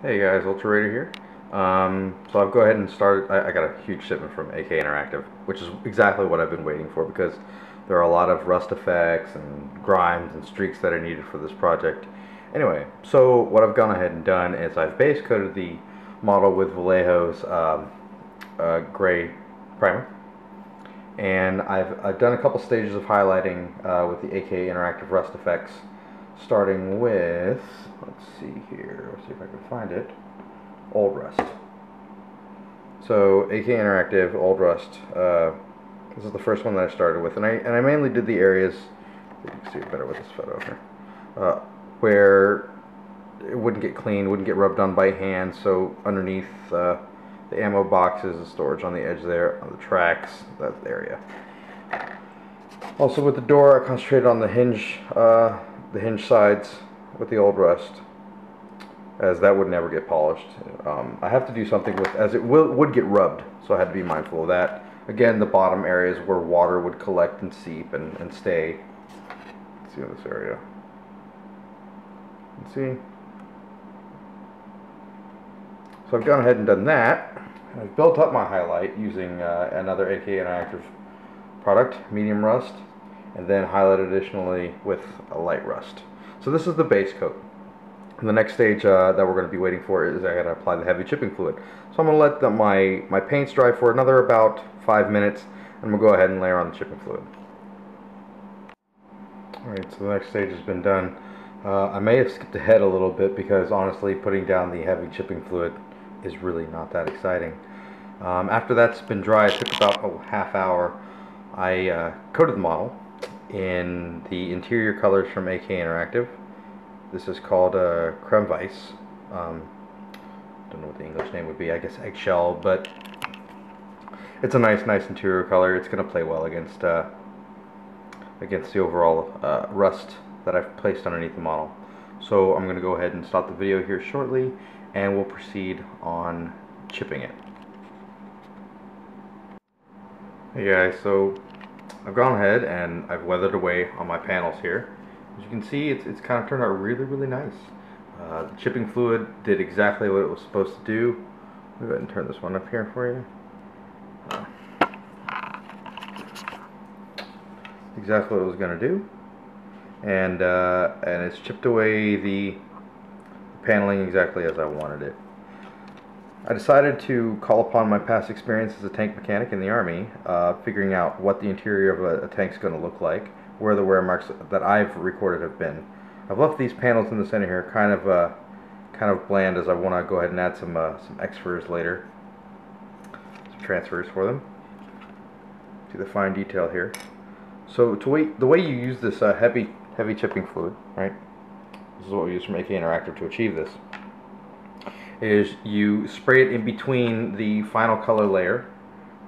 Hey guys, Ultra Raider here. So I'll go ahead and start. I got a huge shipment from AK Interactive, which is exactly what I've been waiting for because there are a lot of rust effects and grimes and streaks that are needed for this project. Anyway, so what I've gone ahead and done is I've base coated the model with Vallejo's gray primer, and I've done a couple stages of highlighting with the AK Interactive rust effects, starting with, let's see here, let's see if I can find it, Old Rust. So AK Interactive Old Rust, this is the first one that I started with, and I mainly did the areas, you can see it better with this photo here, where it wouldn't get cleaned, wouldn't get rubbed on by hand. So underneath the ammo boxes, the storage on the edge there, on the tracks, that area. Also with the door, I concentrated on the hinge sides with the Old Rust, as that would never get polished. I have to do something with, as it would get rubbed, so I had to be mindful of that. Again, the bottom areas where water would collect and seep and stay. Let's see in this area. Let's see. So I've gone ahead and done that. I've built up my highlight using another AK Interactive product, medium rust, and then highlighted additionally with a light rust. So this is the base coat. And the next stage that we're going to be waiting for is I got to apply the heavy chipping fluid. So I'm going to let my paints dry for another about 5 minutes, and we'll go ahead and layer on the chipping fluid. Alright, so the next stage has been done. I may have skipped ahead a little bit because honestly putting down the heavy chipping fluid is really not that exciting. After that's been dry, it took about a half hour. I coated the model in the interior colors from AK Interactive. This is called Creme Weiss. Don't know what the English name would be. I guess eggshell, but it's a nice interior color. It's going to play well against the overall rust that I've placed underneath the model. So I'm going to go ahead and stop the video here shortly, and we'll proceed on chipping it. Hey guys, so I've gone ahead and I've weathered away on my panels here. As you can see, it's kind of turned out really nice. The chipping fluid did exactly what it was supposed to do. Let me go ahead and turn this one up here for you. Exactly what it was going to do, and it's chipped away the paneling exactly as I wanted it. I decided to call upon my past experience as a tank mechanic in the Army, figuring out what the interior of a tank's going to look like, where the wear marks that I've recorded have been. I've left these panels in the center here kind of bland, as I want to go ahead and add some extras later, some transfers for them. See the fine detail here. So the way you use this heavy chipping fluid, right? This is what we use from AK Interactive to achieve this. Is you spray it in between the final color layer,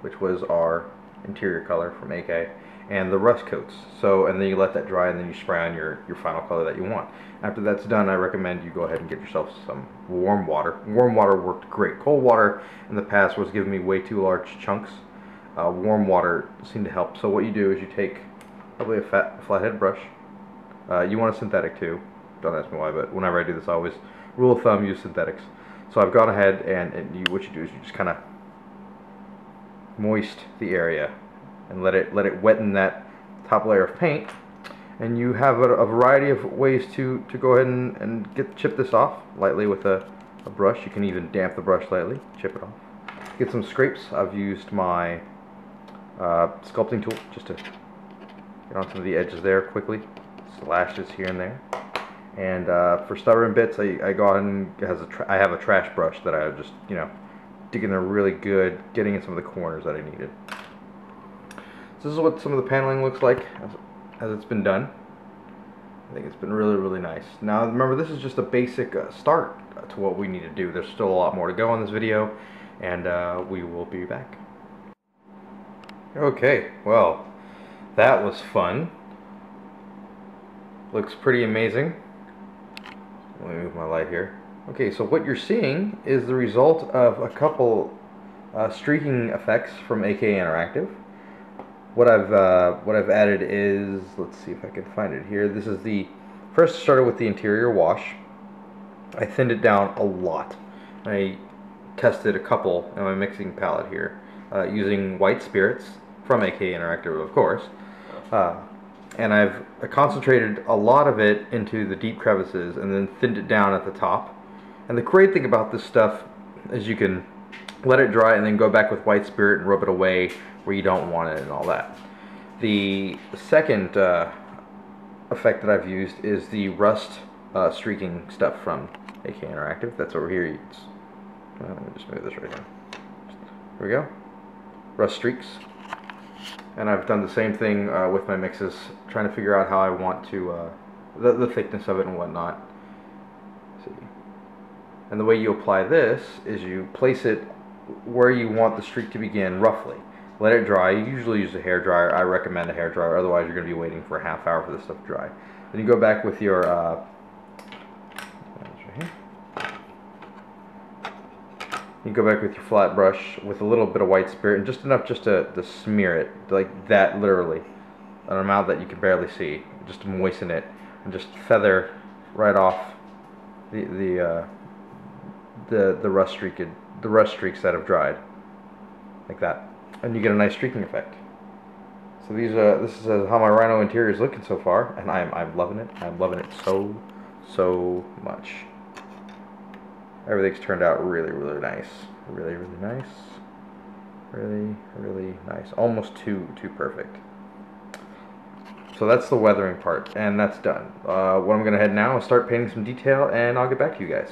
which was our interior color from AK, and the rust coats. So, and then you let that dry, and then you spray on your final color that you want. After that's done, I recommend you go ahead and get yourself some warm water. Warm water worked great. Cold water in the past was giving me way too large chunks. Warm water seemed to help. So what you do is you take probably a flathead brush. You want a synthetic too. Don't ask me why, but whenever I do this, I always, rule of thumb, use synthetics. So I've gone ahead and what you do is you just kind of moist the area and let it wetten that top layer of paint, and you have a variety of ways to go ahead and chip this off lightly with a brush. You can even damp the brush lightly, chip it off. Get some scrapes. I've used my sculpting tool just to get on some of the edges there quickly, slashes here and there. And for stubborn bits, I go ahead and I have a trash brush that I just, dig in there really good, getting in some of the corners that I needed. So this is what some of the paneling looks like as it's been done. I think it's been really nice. Now remember, this is just a basic start to what we need to do. There's still a lot more to go on this video, and we will be back. Okay, well, that was fun. Looks pretty amazing. Let me move my light here. Okay, so what you're seeing is the result of a couple streaking effects from AK Interactive. What I've added is, let's see if I can find it here. This is the first. Started with the interior wash. I thinned it down a lot. I tested a couple in my mixing palette here, using white spirits from AK Interactive, of course, and I've concentrated a lot of it into the deep crevices and then thinned it down at the top. And the great thing about this stuff is you can let it dry and then go back with white spirit and rub it away where you don't want it and all that. The second effect that I've used is the rust streaking stuff from AK Interactive. That's over here. Let me just move this right here. Here we go. Rust streaks. And I've done the same thing with my mixes, trying to figure out how I want to, the thickness of it and whatnot. Let's see. And the way you apply this is you place it where you want the streak to begin, roughly. Let it dry. You usually use a hair dryer. I recommend a hair dryer, otherwise you're going to be waiting for a half hour for this stuff to dry. Then you go back with your flat brush with a little bit of white spirit and just enough just to smear it, like that, literally, an amount that you can barely see, just to moisten it and just feather right off the rust streaks that have dried, like that, and you get a nice streaking effect. So this is how my rhino interior is looking so far, and I'm loving it. I'm loving it so much. Everything's turned out really nice. Really nice. Really nice. Almost too perfect. So that's the weathering part, and that's done. What I'm going to head now is start painting some detail, and I'll get back to you guys.